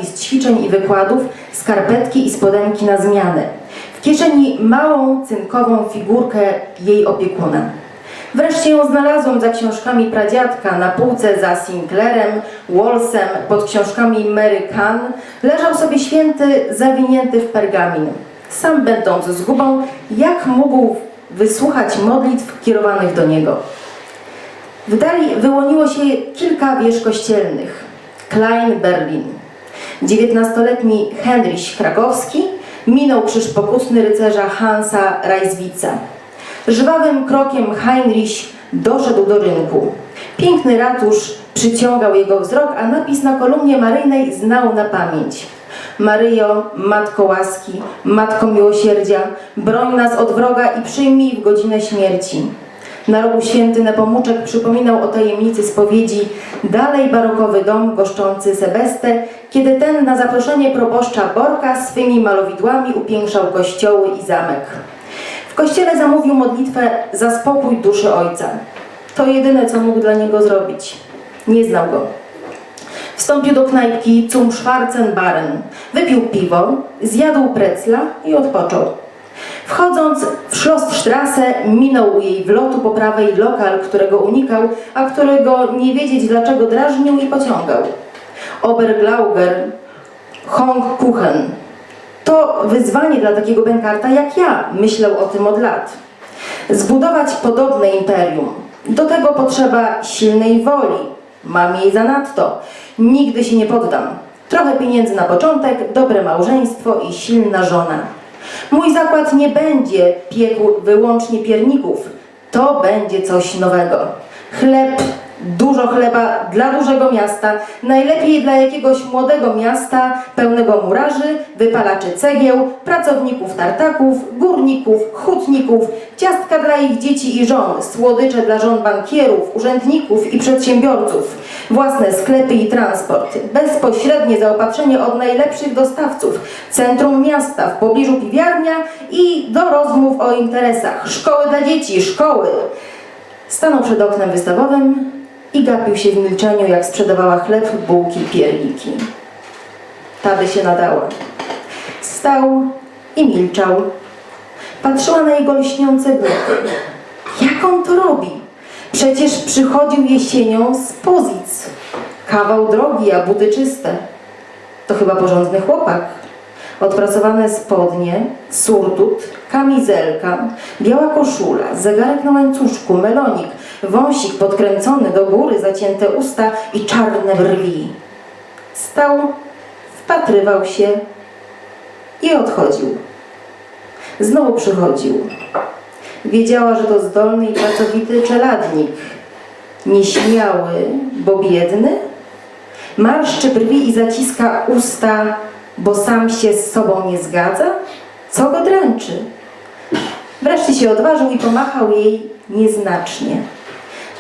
z ćwiczeń i wykładów, skarpetki i spodenki na zmianę. W kieszeni małą, cynkową figurkę jej opiekuna. Wreszcie ją znalazłem za książkami pradziadka, na półce za Sinclairem, Wallsem, pod książkami Mary Kahn. Leżał sobie święty, zawinięty w pergamin. Sam będąc zgubą, jak mógł wysłuchać modlitw kierowanych do niego? W dali wyłoniło się kilka wież kościelnych. Klein, Berlin. 19-letni Henryś Krakowski minął krzyż pokutny rycerza Hansa Reiswitza. Żwawym krokiem Heinrich doszedł do rynku. Piękny ratusz przyciągał jego wzrok, a napis na kolumnie maryjnej znał na pamięć. Maryjo, Matko łaski, Matko miłosierdzia, broń nas od wroga i przyjmij w godzinę śmierci. Na rogu święty Nepomuczek przypominał o tajemnicy spowiedzi, dalej barokowy dom goszczący Sebestę, kiedy ten na zaproszenie proboszcza Borka swymi malowidłami upiększał kościoły i zamek. W kościele zamówił modlitwę za spokój duszy ojca. To jedyne, co mógł dla niego zrobić. Nie znał go. Wstąpił do knajpki Zum Schwarzenbaren, wypił piwo, zjadł precla i odpoczął. Wchodząc w Schlossstrasse, minął u jej wlotu po prawej lokal, którego unikał, a którego nie wiedzieć dlaczego drażnił i pociągał. Oberglauger, Hongkuchen. To wyzwanie dla takiego bękarta jak ja, myślał o tym od lat. Zbudować podobne imperium. Do tego potrzeba silnej woli. Mam jej zanadto. Nigdy się nie poddam. Trochę pieniędzy na początek, dobre małżeństwo i silna żona. Mój zakład nie będzie piekł wyłącznie pierników. To będzie coś nowego. Chleb, dużo chleba dla dużego miasta, najlepiej dla jakiegoś młodego miasta pełnego murarzy, wypalaczy cegieł, pracowników tartaków, górników, hutników, ciastka dla ich dzieci i żon, słodycze dla żon bankierów, urzędników i przedsiębiorców, własne sklepy i transport, bezpośrednie zaopatrzenie od najlepszych dostawców, centrum miasta, w pobliżu piwiarnia i do rozmów o interesach, szkoły dla dzieci, szkoły. Stanął przed oknem wystawowym i gapił się w milczeniu, jak sprzedawała chleb, bułki, pierniki. Ta by się nadała. Stał i milczał. Patrzyła na jego lśniące buty. Jak on to robi? Przecież przychodził jesienią z Pozic. Kawał drogi, a buty czyste. To chyba porządny chłopak. Odpracowane spodnie, surdut, kamizelka, biała koszula, zegarek na łańcuszku, melonik, wąsik podkręcony do góry, zacięte usta i czarne brwi. Stał, wpatrywał się i odchodził. Znowu przychodził. Wiedziała, że to zdolny i pracowity czeladnik. Nieśmiały, bo biedny? Marszczy brwi i zaciska usta, bo sam się z sobą nie zgadza? Co go dręczy? Wreszcie się odważył i pomachał jej nieznacznie.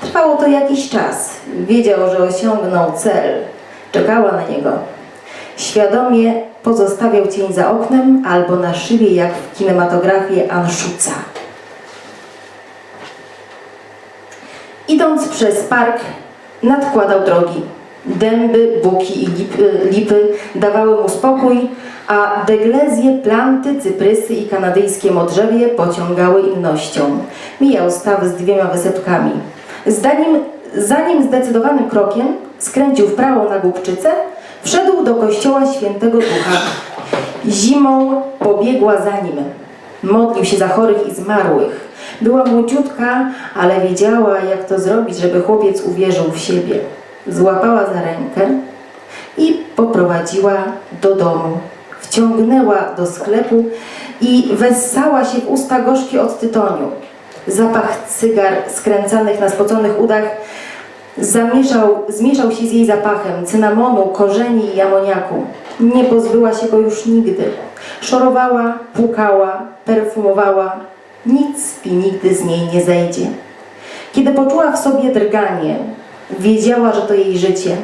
Trwało to jakiś czas. Wiedział, że osiągnął cel. Czekała na niego. Świadomie pozostawiał cień za oknem albo na szybie, jak w kinematografie Anschutza. Idąc przez park, nadkładał drogi. Dęby, buki i lipy dawały mu spokój, a deglezje, planty, cyprysy i kanadyjskie modrzewie pociągały innością. Mijał staw z 2 wysepkami. Zanim zdecydowanym krokiem skręcił w prawo na Głubczycę, wszedł do kościoła Świętego Ducha. Zimą pobiegła za nim. Modlił się za chorych i zmarłych. Była młodziutka, ale wiedziała, jak to zrobić, żeby chłopiec uwierzył w siebie. Złapała za rękę i poprowadziła do domu. Wciągnęła do sklepu i wessała się w usta gorzkie od tytoniu. Zapach cygar skręcanych na spoconych udach zmieszał się z jej zapachem cynamonu, korzeni i amoniaku. Nie pozbyła się go już nigdy. Szorowała, płukała, perfumowała. Nic i nigdy z niej nie zejdzie. Kiedy poczuła w sobie drganie, wiedziała, że to jej życie.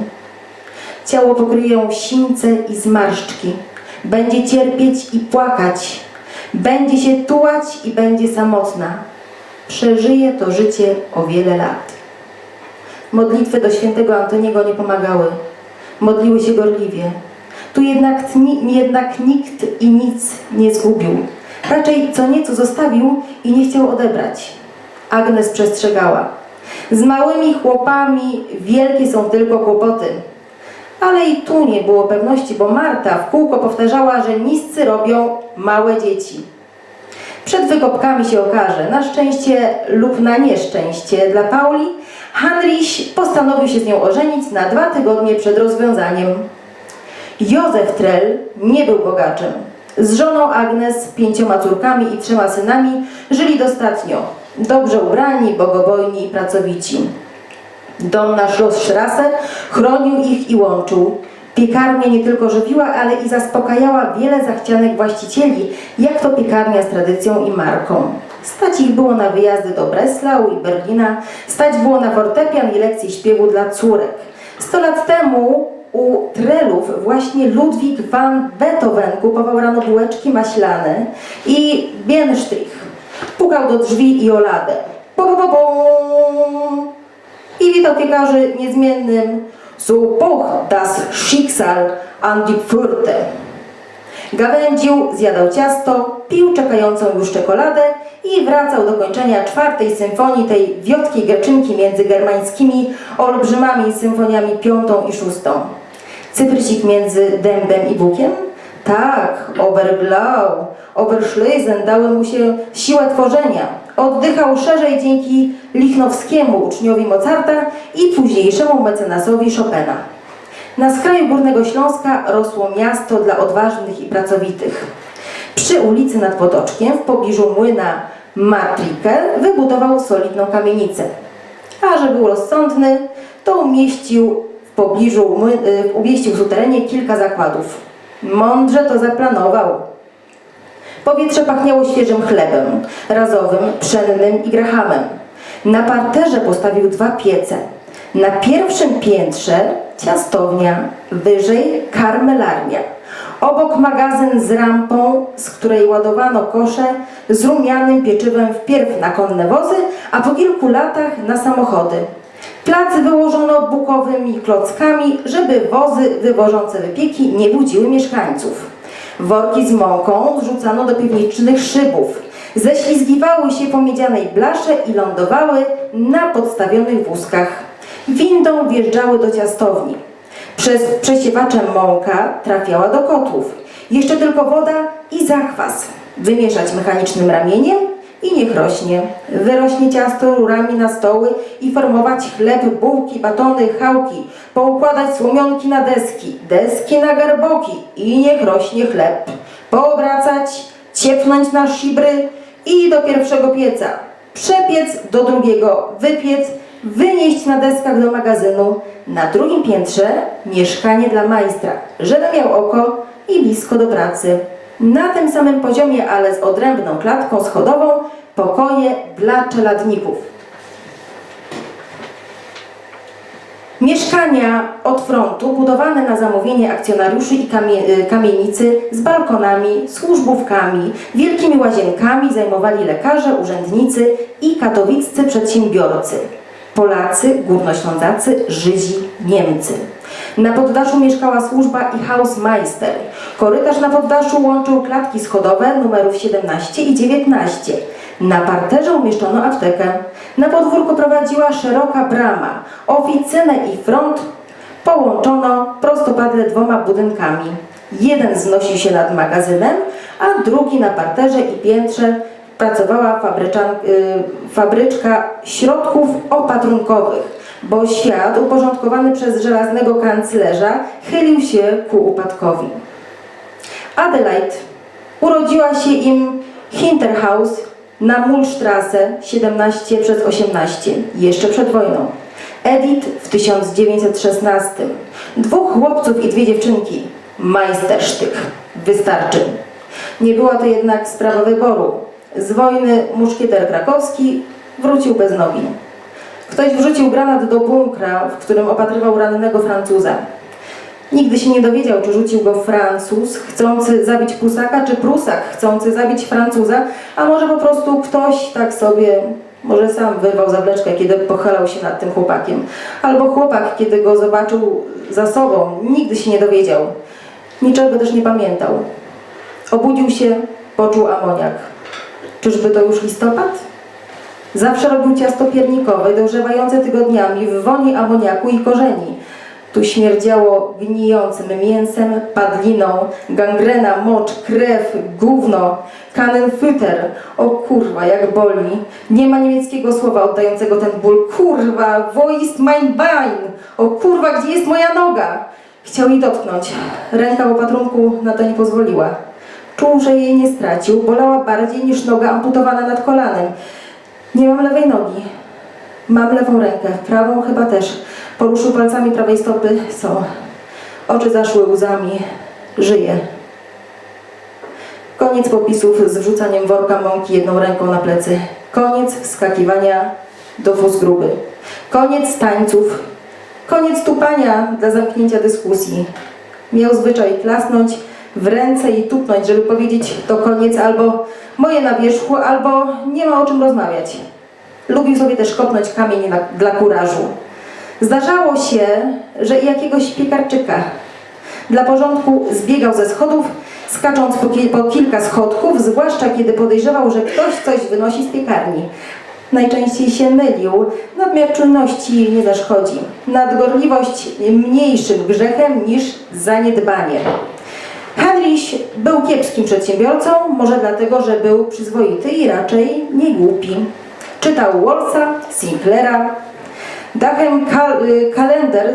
Ciało pokryje ją sińce i zmarszczki. Będzie cierpieć i płakać. Będzie się tułać i będzie samotna. Przeżyje to życie o wiele lat. Modlitwy do świętego Antoniego nie pomagały. Modliły się gorliwie. Tu jednak nikt i nic nie zgubił. Raczej co nieco zostawił i nie chciał odebrać. Agnes przestrzegała. Z małymi chłopami wielkie są tylko kłopoty. Ale i tu nie było pewności, bo Marta w kółko powtarzała, że niscy robią małe dzieci. Przed wykopkami się okaże, na szczęście lub na nieszczęście dla Pauli, Heinrich postanowił się z nią ożenić na 2 tygodnie przed rozwiązaniem. Józef Trell nie był bogaczem. Z żoną Agnes, 5 córkami i 3 synami żyli dostatnio. Dobrze ubrani, bogobojni i pracowici. Dom na Schlossstrasse chronił ich i łączył. Piekarnia nie tylko żywiła, ale i zaspokajała wiele zachcianek właścicieli, jak to piekarnia z tradycją i marką. Stać ich było na wyjazdy do Breslau i Berlina, stać było na fortepian i lekcje śpiewu dla córek. 100 lat temu u Trellów właśnie Ludwig van Beethoven kupował rano bułeczki maślane i Bienstrich. Pukał do drzwi i oladę. I witał piekarzy niezmiennym So poch das Schicksal an die Pforte. Gawędził, zjadał ciasto, pił czekającą już czekoladę i wracał do kończenia 4. symfonii tej wiotkiej gaczynki między germańskimi olbrzymami symfoniami 5. i 6. Cyprysik między dębem i bukiem? Tak, Oberglau, Oberschlesen dały mu się siłę tworzenia. Oddychał szerzej dzięki Lichnowskiemu, uczniowi Mozarta i późniejszemu mecenasowi Chopina. Na skraju Górnego Śląska rosło miasto dla odważnych i pracowitych. Przy ulicy nad Potoczkiem, w pobliżu młyna Matrikę, wybudował solidną kamienicę. A że był rozsądny, to umieścił w suterenie kilka zakładów. Mądrze to zaplanował. Powietrze pachniało świeżym chlebem, razowym, pszennym i grahamem. Na parterze postawił 2 piece. Na pierwszym piętrze ciastownia, wyżej karmelarnia. Obok magazyn z rampą, z której ładowano kosze z rumianym pieczywem wpierw na konne wozy, a po kilku latach na samochody. Plac wyłożono bukowymi klockami, żeby wozy wywożące wypieki nie budziły mieszkańców. Worki z mąką zrzucano do piwnicznych szybów. Ześlizgiwały się po miedzianej blasze i lądowały na podstawionych wózkach. Windą wjeżdżały do ciastowni. Przez przesiewaczem mąka trafiała do kotłów. Jeszcze tylko woda i zakwas. Wymieszać mechanicznym ramieniem i niech rośnie. Wyrośnie ciasto rurami na stoły i formować chleb, bułki, batony, chałki. Poukładać słomionki na deski, deski na garboki i niech rośnie chleb. Poobracać, ciepnąć na szibry i do pierwszego pieca. Przepiec do drugiego, wypiec, wynieść na deskach do magazynu. Na drugim piętrze mieszkanie dla majstra, żeby miał oko i blisko do pracy. Na tym samym poziomie, ale z odrębną klatką schodową, pokoje dla czeladników. Mieszkania od frontu, budowane na zamówienie akcjonariuszy i kamienicy z balkonami, służbówkami, wielkimi łazienkami zajmowali lekarze, urzędnicy i katowiccy przedsiębiorcy. Polacy, Górnoślązacy, Żydzi, Niemcy. Na poddaszu mieszkała służba i hausmeister. Korytarz na poddaszu łączył klatki schodowe numerów 17 i 19. Na parterze umieszczono aptekę. Na podwórku prowadziła szeroka brama. Oficynę i front połączono prostopadle 2 budynkami. Jeden wznosił się nad magazynem, a drugi na parterze i piętrze pracowała fabryczka środków opatrunkowych, bo świat uporządkowany przez żelaznego kanclerza chylił się ku upadkowi. Adelaide urodziła się im Hinterhaus na Mulstrasse 17/18, jeszcze przed wojną. Edith w 1916. 2 chłopców i 2 dziewczynki. Majstersztyk. Wystarczy. Nie była to jednak sprawa wyboru. Z wojny muszkieter krakowski wrócił bez nogi. Ktoś wrzucił granat do bunkra, w którym opatrywał rannego Francuza. Nigdy się nie dowiedział, czy rzucił go Francuz chcący zabić Prusaka, czy Prusak chcący zabić Francuza, a może po prostu ktoś tak sobie, może sam wyrwał zawleczkę, kiedy pochylał się nad tym chłopakiem. Albo chłopak, kiedy go zobaczył za sobą, nigdy się nie dowiedział. Niczego też nie pamiętał. Obudził się, poczuł amoniak. Czyżby to już listopad? Zawsze robił ciasto piernikowe, dojrzewające tygodniami w woni amoniaku i korzeni. Tu śmierdziało gnijącym mięsem, padliną, gangrena, mocz, krew, gówno, kanenfütter. O kurwa, jak boli. Nie ma niemieckiego słowa oddającego ten ból. Kurwa, wo ist mein Bein? O kurwa, gdzie jest moja noga? Chciał jej dotknąć. Ręka w opatrunku na to nie pozwoliła. Czuł, że jej nie stracił. Bolała bardziej niż noga amputowana nad kolanem. Nie mam lewej nogi. Mam lewą rękę, prawą chyba też. Poruszył palcami prawej stopy. Są. Oczy zaszły łzami. Żyje. Koniec popisów z wrzucaniem worka mąki jedną ręką na plecy. Koniec wskakiwania do wóz gruby. Koniec tańców. Koniec tupania dla zamknięcia dyskusji. Miał zwyczaj klasnąć w ręce i tupnąć, żeby powiedzieć to koniec, albo moje na wierzchu, albo nie ma o czym rozmawiać. Lubił sobie też kopnąć kamień dla kurażu. Zdarzało się, że i jakiegoś piekarczyka. Dla porządku zbiegał ze schodów, skacząc po kilka schodków, zwłaszcza kiedy podejrzewał, że ktoś coś wynosi z piekarni. Najczęściej się mylił, nadmiar czujności nie zaszkodzi. Nadgorliwość mniejszym grzechem niż zaniedbanie. Heinrich był kiepskim przedsiębiorcą, może dlatego, że był przyzwoity i raczej nie głupi. Czytał Wallsa, Sinclaira. Dachem kalender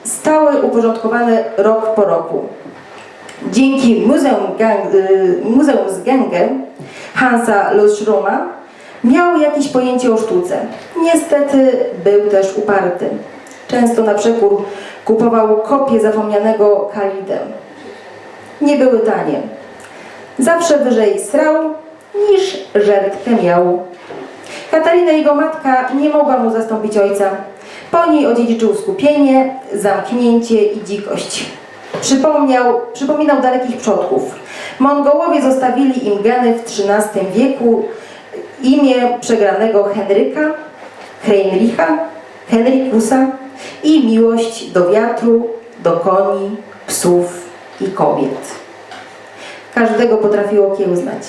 stały uporządkowane rok po roku. Dzięki Museumsgänge Hansa Losroma miał jakieś pojęcie o sztuce. Niestety był też uparty. Często na przekór kupował kopię zapomnianego Kalidem. Nie były tanie. Zawsze wyżej srał niż żertkę miał. Katarina, jego matka, nie mogła mu zastąpić ojca. Po niej odziedziczył skupienie, zamknięcie i dzikość. Przypominał dalekich przodków. Mongołowie zostawili im geny w XIII wieku, imię przegranego Henrykusa i miłość do wiatru, do koni, psów i kobiet. Każdego potrafiło okiełznać.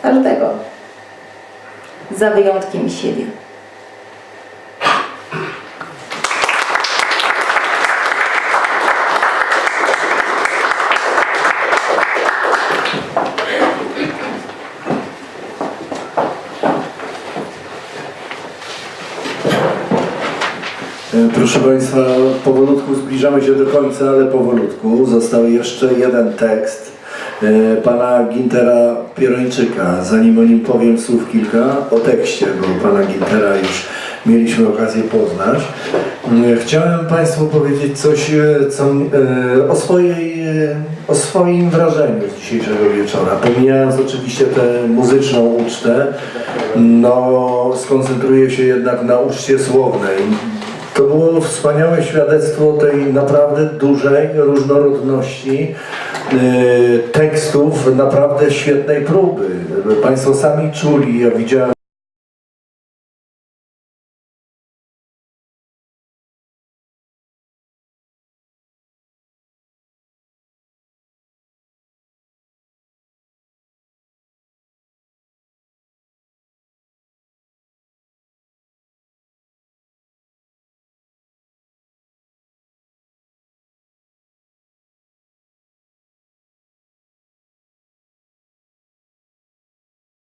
Każdego. Za wyjątkiem siebie. Proszę Państwa, powolutku zbliżamy się do końca, ale powolutku. Został jeszcze jeden tekst pana Gintera Pierończyka. Zanim o nim powiem słów kilka, o tekście, bo pana Gintera już mieliśmy okazję poznać. Chciałem Państwu powiedzieć coś o swoim wrażeniu z dzisiejszego wieczora. Pomijając oczywiście tę muzyczną ucztę, skoncentruję się jednak na uczcie słownej. To było wspaniałe świadectwo tej naprawdę dużej różnorodności tekstów, naprawdę świetnej próby. Państwo sami czuli, ja widziałem